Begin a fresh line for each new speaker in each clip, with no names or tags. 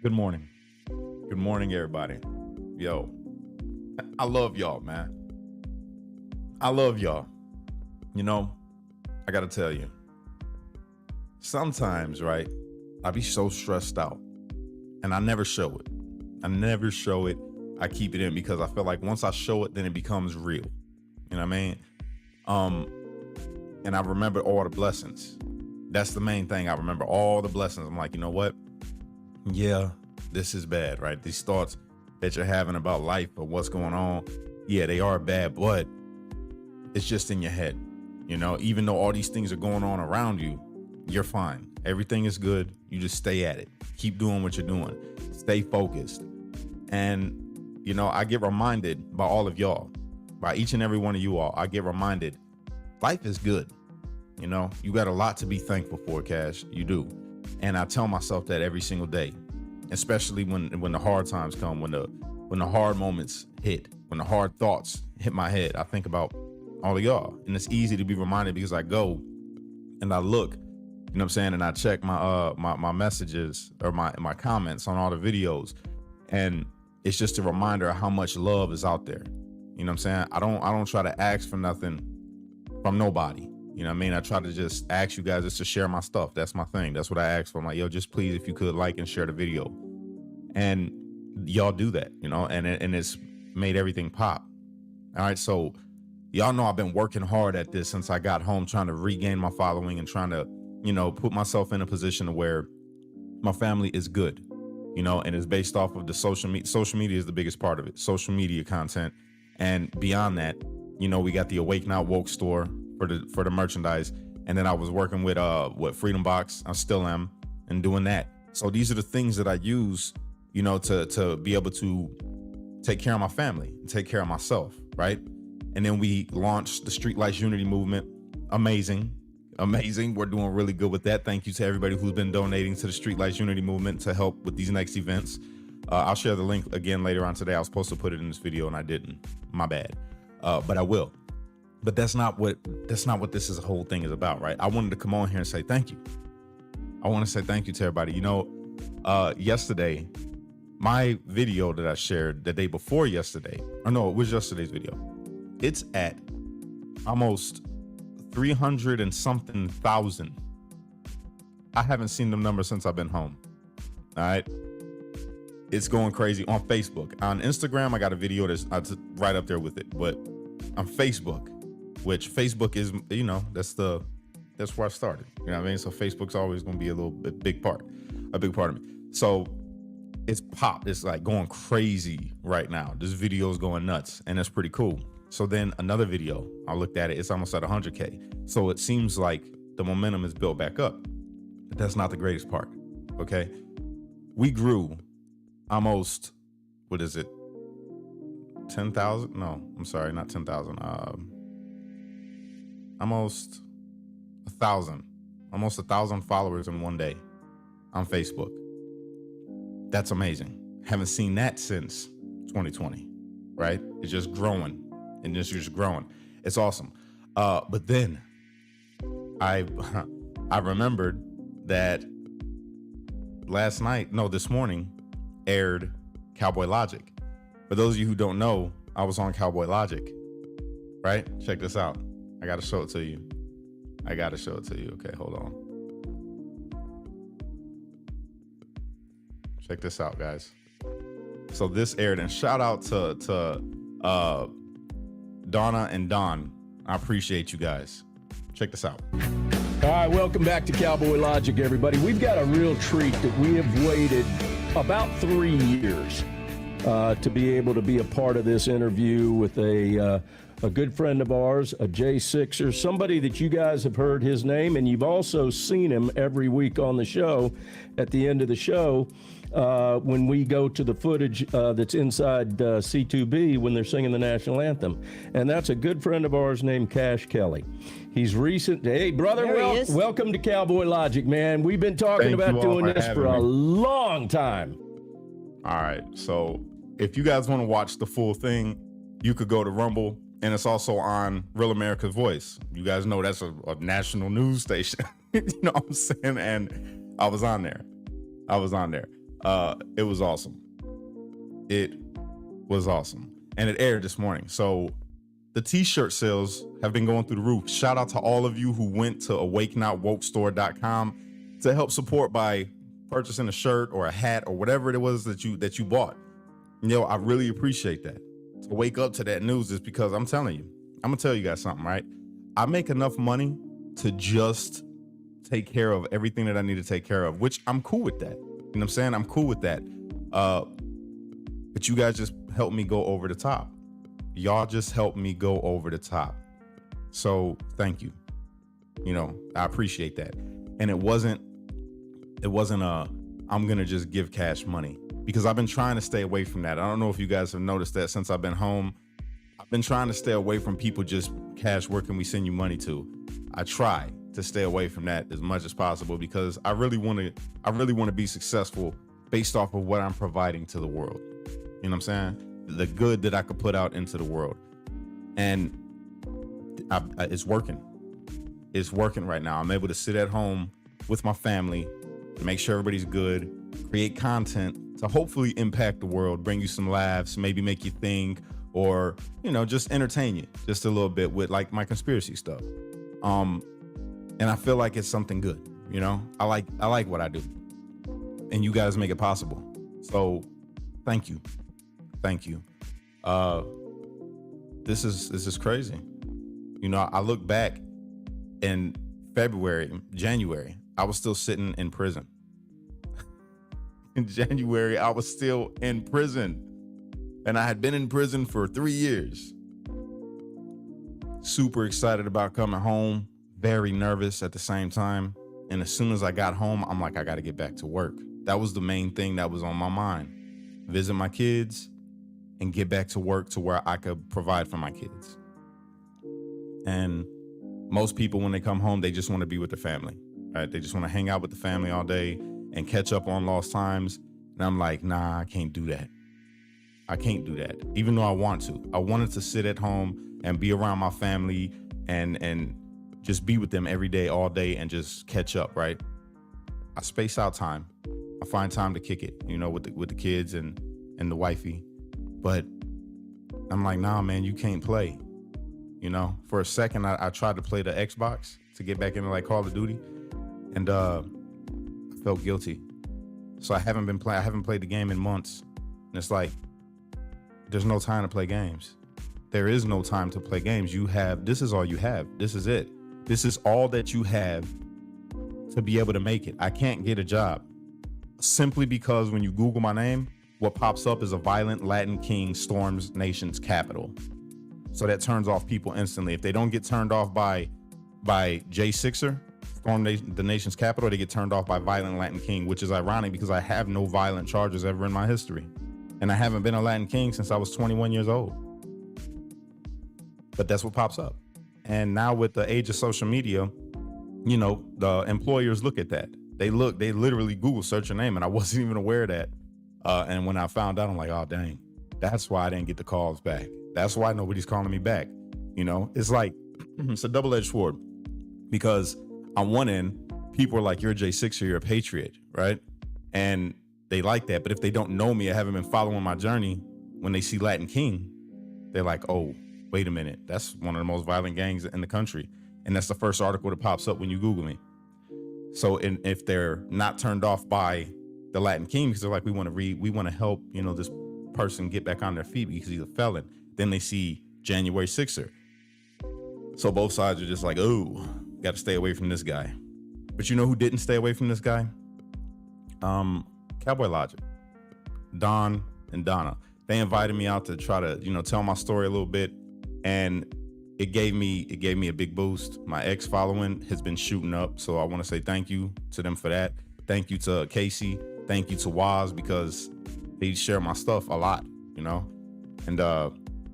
Good morning. Good morning, everybody. Yo, I love y'all, man. I love y'all. You know, I gotta tell you, sometimes, right, I be so stressed out and I never show it. I never show it. I keep it in because I feel like once I show it, then it becomes real. You know what I mean? Um, and I remember all the blessings. That's the main thing. I remember all the blessings. I'm like, you know what? Yeah, this is bad, right? These thoughts that you're having about life or what's going on, yeah, they are bad, but it's just in your head. You know, even though all these things are going on around you, you're fine. Everything is good. You just stay at it. Keep doing what you're doing. Stay focused. And, you know, I get reminded by all of y'all, by each and every one of you all, I get reminded life is good. You know, you got a lot to be thankful for, Cash. You do. And I tell myself that every single day, especially when the hard times come, when the hard moments hit, when the hard thoughts hit my head, I think about all of y'all. And it's easy to be reminded because I go and I look, you know what I'm saying, and I check my messages or my comments on all the videos, and it's just a reminder of how much love is out there. You know what I'm saying? I don't try to ask for nothing from nobody. You know what I mean? I try to just ask you guys just to share my stuff. That's my thing. That's what I ask for. I'm like, yo, just please, if you could like and share the video. And y'all do that, you know, and it's made everything pop. All right. So y'all know I've been working hard at this since I got home, trying to regain my following and trying to, you know, put myself in a position where my family is good, you know, and it's based off of the social media. Social media is the biggest part of it. Social media content. And beyond that, you know, we got the Awake Not Woke store for the merchandise. And then I was working with Freedom Box. I still am, and doing that. So these are the things that I use, you know, to be able to take care of my family, take care of myself, right? And then we launched the Streetlights Unity movement. Amazing. We're doing really good with that. Thank you to everybody who's been donating to the Streetlights Unity movement to help with these next events. I'll share the link again later on today. I was supposed to put it in this video and I didn't. My bad. But I will. But that's not what this is, whole thing is about, right? I wanted to come on here and say thank you. I want to say thank you to everybody. You know, yesterday, my video that I shared the day before yesterday, or no, it was yesterday's video. It's at almost 300 and something thousand. I haven't seen them numbers since I've been home. All right. It's going crazy on Facebook. On Instagram, I got a video that's right up there with it. But on Facebook, which Facebook is, you know, that's where I started. You know what I mean? So Facebook's always going to be a big part of me. So it's popped. It's like going crazy right now. This video is going nuts, and that's pretty cool. So then another video, I looked at it. It's almost at 100K. So it seems like the momentum is built back up. But that's not the greatest part. Okay, we grew almost, what is it? 10,000? No, I'm sorry, not 10,000. Almost 1,000. Almost 1,000 followers in one day on Facebook. That's amazing. Haven't seen that since 2020, right? It's just growing and just growing. It's awesome. But then I remembered that this morning aired Cowboy Logic. For those of you who don't know, I was on Cowboy Logic, right? Check this out. I got to show it to you. Okay, hold on. Check this out, guys. So this aired, and shout out to Donna and Don. I appreciate you guys. Check this out.
All right, welcome back to Cowboy Logic, everybody. We've got a real treat that we have waited about 3 years to be able to be a part of this interview with a good friend of ours, a J6er, somebody that you guys have heard his name, and you've also seen him every week on the show. At the end of the show, when we go to the footage that's inside C2B when they're singing the national anthem. And that's a good friend of ours named Cash Kelly. He's recent. Hey, brother, welcome to Cowboy Logic, man. We've been talking about doing this for a long time.
All right. So if you guys want to watch the full thing, you could go to Rumble, and it's also on Real America's Voice. You guys know that's a national news station. You know what I'm saying? And I was on there. It was awesome. It was awesome. And it aired this morning. So the t-shirt sales have been going through the roof. Shout out to all of you who went to awakenotwokestore.com to help support by purchasing a shirt or a hat or whatever it was that you bought. I really appreciate that. To wake up to that news is because I'm telling you, I'm gonna tell you guys something, right? I make enough money to just take care of everything that I need to take care of, which I'm cool with that. You know what I'm saying? I'm cool with that. But you guys just helped me go over the top. Y'all just helped me go over the top. So thank you. I appreciate that. And it wasn't I'm gonna just give cash money, because I've been trying to stay away from that. I don't know if you guys have noticed that since I've been home. I've been trying to stay away from people just cash, where can we send you money to? I try to stay away from that as much as possible, because I really want to be successful based off of what I'm providing to the world. You know what I'm saying? The good that I could put out into the world. And it's working. It's working right now. I'm able to sit at home with my family, make sure everybody's good, create content to hopefully impact the world, bring you some laughs, maybe make you think, or, just entertain you just a little bit with like my conspiracy stuff. And I feel like it's something good. I like what I do, and you guys make it possible. So thank you. This is crazy. I look back in January, I was still sitting in prison. In January, I was still in prison, and I had been in prison for 3 years. Super excited about coming home, very nervous at the same time. And as soon as I got home, I'm like, I got to get back to work. That was the main thing that was on my mind. Visit my kids and get back to work to where I could provide for my kids. And most people, when they come home, they just want to be with the family, right? They just want to hang out with the family all day and catch up on lost times. And I'm like, nah, I can't do that. I can't do that, even though I want to. I wanted to sit at home and be around my family and just be with them every day, all day, and just catch up, right? I space out time. I find time to kick it, with the kids and the wifey. But I'm like, nah, man, you can't play. For a second, I tried to play the Xbox to get back into like Call of Duty, and I felt guilty. So I haven't played the game in months. And it's like, there's no time to play games. There is no time to play games. This is all you have. This is it. This is all that you have to be able to make it. I can't get a job simply because when you Google my name, what pops up is a violent Latin king storms nation's capital. So that turns off people instantly. If they don't get turned off by Jay Sixer, storm the nation's capital, they get turned off by violent Latin king, which is ironic because I have no violent charges ever in my history. And I haven't been a Latin king since I was 21 years old. But that's what pops up. And now with the age of social media, the employers look at that. They literally Google search your name, and I wasn't even aware of that. And when I found out, I'm like, oh, dang, that's why I didn't get the calls back. That's why nobody's calling me back. It's like, it's a double-edged sword, because on one end, people are like, you're a J6 or you're a patriot, right? And they like that. But if they don't know me, I haven't been following my journey, when they see Latin King, they're like, oh, wait a minute. That's one of the most violent gangs in the country. And that's the first article that pops up when you Google me. So if they're not turned off by the Latin King, because they're like, we want to help, this person get back on their feet because he's a felon. Then they see January 6er. So both sides are just like, oh, got to stay away from this guy. But you know who didn't stay away from this guy? Cowboy Logic, Don and Donna. They invited me out to try to, tell my story a little bit. And it gave me a big boost. My ex following has been shooting up. So I want to say thank you to them for that. Thank you to Casey. Thank you to Waz, because they share my stuff a lot, and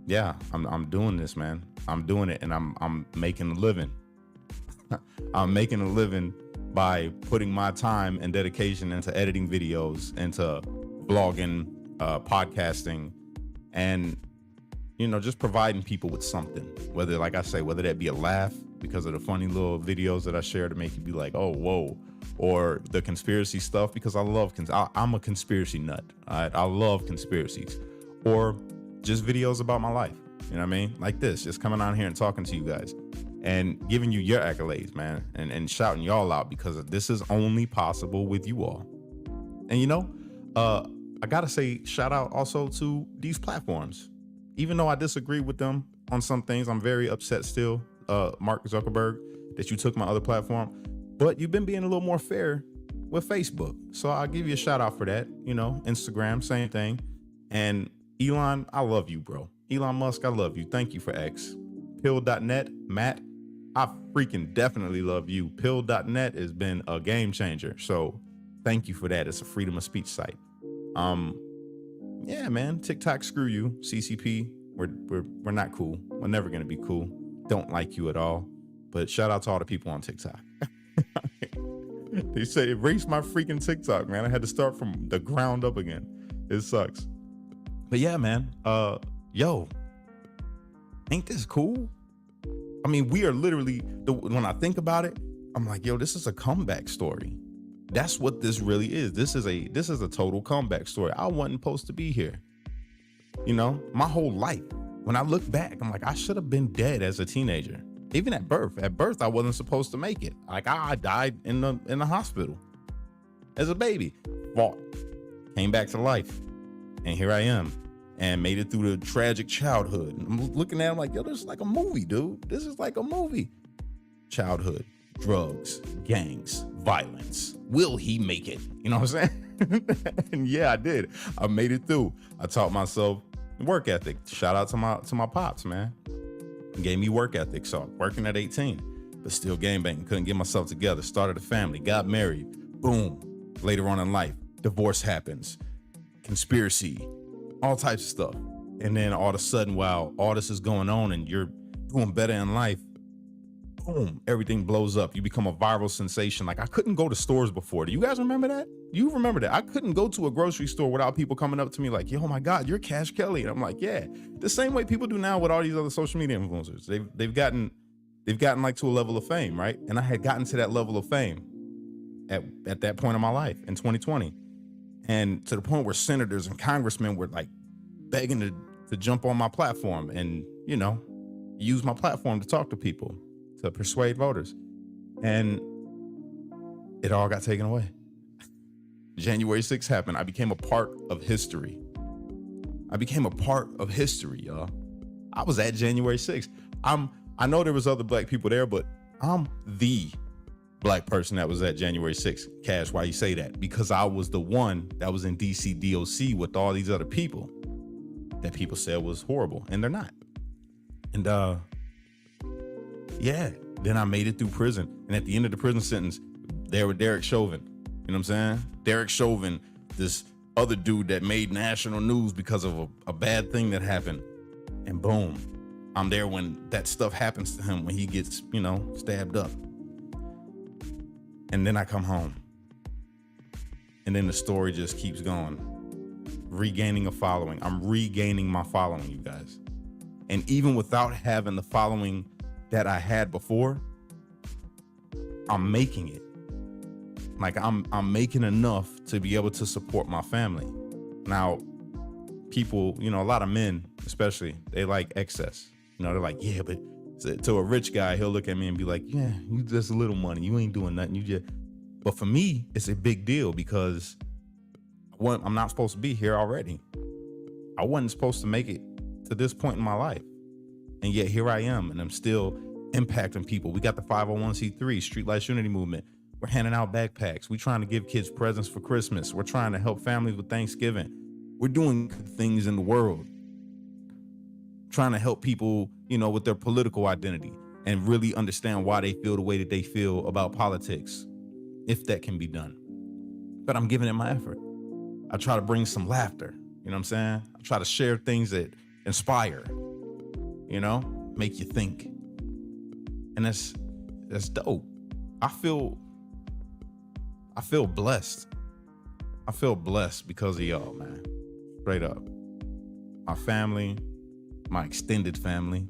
yeah, I'm doing this, man. I'm doing it, and I'm making a living. I'm making a living by putting my time and dedication into editing videos, into blogging, podcasting, and just providing people with something, whether that be a laugh because of the funny little videos that I share to make you be like, oh, whoa, or the conspiracy stuff, because I love, I'm a conspiracy nut. I love conspiracies, or just videos about my life. You know what I mean? Like this, just coming on here and talking to you guys and giving you your accolades, man, and shouting y'all out, because this is only possible with you all. And you know, I gotta say shout out also to these platforms. Even though I disagree with them on some things, I'm very upset still, Mark Zuckerberg, that you took my other platform. But you've been being a little more fair with Facebook. So I'll give you a shout out for that. You know, Instagram, same thing. And Elon, I love you, bro. Elon Musk, I love you. Thank you for X. Pill.net, Matt, I freaking definitely love you. Pill.net has been a game changer. So thank you for that. It's a freedom of speech site. Yeah, man, TikTok, screw you. CCP, we're not cool. We're never gonna be cool. Don't like you at all. But shout out to all the people on TikTok. They say erase my freaking TikTok, man. I had to start from the ground up again. It sucks. But yeah, man. Yo, ain't this cool? I mean, we are literally, when I think about it, I'm like, yo, this is a comeback story. That's what this really is. This is a total comeback story. I wasn't supposed to be here. You know, my whole life. When I look back, I'm like, I should have been dead as a teenager. Even at birth. At birth, I wasn't supposed to make it. Like, I died in the hospital as a baby. Fought, came back to life, and here I am, and made it through the tragic childhood. And I'm looking at it like, yo, this is like a movie, dude. This is like a movie. Childhood, drugs, gangs, violence. Will he make it? You know what I'm saying? And yeah, I did. I made it through. I taught myself work ethic. Shout out to my pops, man. Gave me work ethic. So working at 18, but still game banging. Couldn't get myself together. Started a family. Got married. Boom. Later on in life, divorce happens. Conspiracy. All types of stuff. And then all of a sudden, while all this is going on and you're doing better in life, boom, everything blows up. You become a viral sensation. Like, I couldn't go to stores before. Do you guys remember that? You remember that? I couldn't go to a grocery store without people coming up to me like, yo, oh my God, you're Cash Kelly. And I'm like, yeah, the same way people do now with all these other social media influencers. They've gotten like to a level of fame, right? And I had gotten to that level of fame at that point in my life in 2020. And to the point where senators and congressmen were like begging to jump on my platform and, you know, use my platform to talk to people, to persuade voters. And it all got taken away. January 6th happened. I became a part of history. Y'all. I was at January 6th. I know there was other black people there, but I'm the black person that was at January 6th. Cash, why you say that? Because I was the one that was in DC DOC with all these other people that people said was horrible, and they're not. And yeah, then I made it through prison. And at the end of the prison sentence, there were Derek Chauvin. You know what I'm saying? Derek Chauvin, this other dude that made national news because of a bad thing that happened. And boom, I'm there when that stuff happens to him, when he gets, you know, stabbed up. And then I come home. And then the story just keeps going. Regaining a following. I'm regaining my following, you guys. And even without having the following that I had before, I'm making it. Like, I'm making enough to be able to support my family. Now, people, you know, a lot of men, especially, they like excess. You know, they're like, yeah, but to a rich guy, he'll look at me and be like, yeah, you just a little money. You ain't doing nothing. You just. But for me, it's a big deal because I'm not supposed to be here already. I wasn't supposed to make it to this point in my life. And yet here I am, and I'm still impacting people. We got the 501c3, Streetlights Unity Movement. We're handing out backpacks. We're trying to give kids presents for Christmas. We're trying to help families with Thanksgiving. We're doing good things in the world. Trying to help people, you know, with their political identity and really understand why they feel the way that they feel about politics, if that can be done. But I'm giving it my effort. I try to bring some laughter. You know what I'm saying? I try to share things that inspire, you know, make you think. And that's dope. I feel blessed. I feel blessed because of y'all, man. Straight up. My family, my extended family,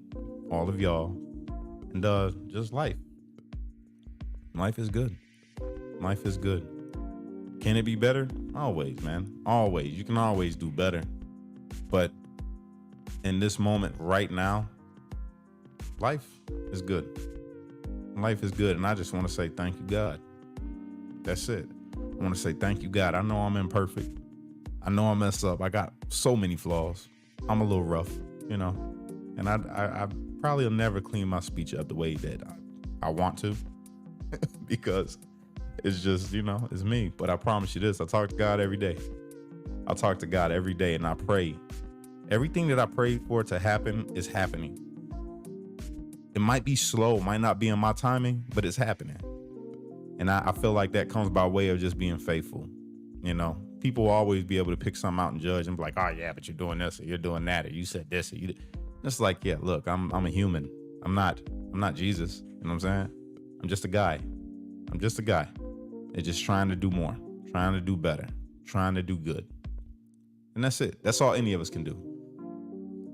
all of y'all, and just life. Life is good. Life is good. Can it be better? Always, man. Always. You can always do better. But in this moment right now, life is good. Life is good. And I just want to say thank you, God. That's it. I want to say thank you, God. I know I'm imperfect. I know I mess up. I got so many flaws. I'm a little rough, you know, and I probably will never clean my speech up the way that I want to because it's just, you know, it's me. But I promise you this, I talk to God every day. I talk to God every day and I pray. Everything that I pray for to happen is happening. It might be slow, might not be in my timing, but it's happening. And I feel like that comes by way of just being faithful. You know, people will always be able to pick something out and judge and be like, oh yeah, but you're doing this or you're doing that or you said this or you did. It's like, yeah, look, I'm a human. I'm not Jesus. You know what I'm saying? I'm just a guy. I'm just a guy. They're just trying to do more, trying to do better, trying to do good. And that's it. That's all any of us can do.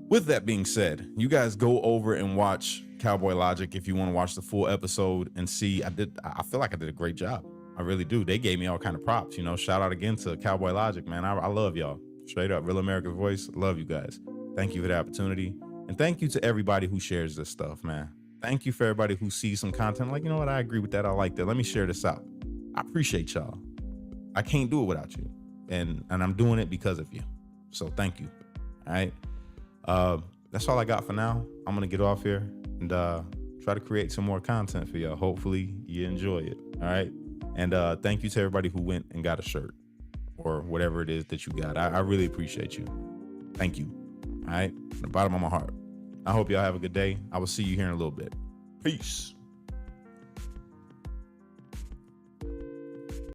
With that being said, you guys go over and watch Cowboy Logic if you want to watch the full episode and see. I feel like I did a great job. I really do. They gave me all kind of props, you know. Shout out again to Cowboy Logic, man. I love y'all. Straight up, Real America's Voice. Love you guys. Thank you for the opportunity. And thank you to everybody who shares this stuff, man. Thank you for everybody who sees some content like, you know what, I agree with that. I like that. Let me share this out. I appreciate y'all. I can't do it without you. And I'm doing it because of you. So thank you. All right. That's all I got for now. I'm going to get off here and try to create some more content for y'all. Hopefully you enjoy it. All right. And thank you to everybody who went and got a shirt or whatever it is that you got. I really appreciate you. Thank you. All right. From the bottom of my heart. I hope y'all have a good day. I will see you here in a little bit. Peace.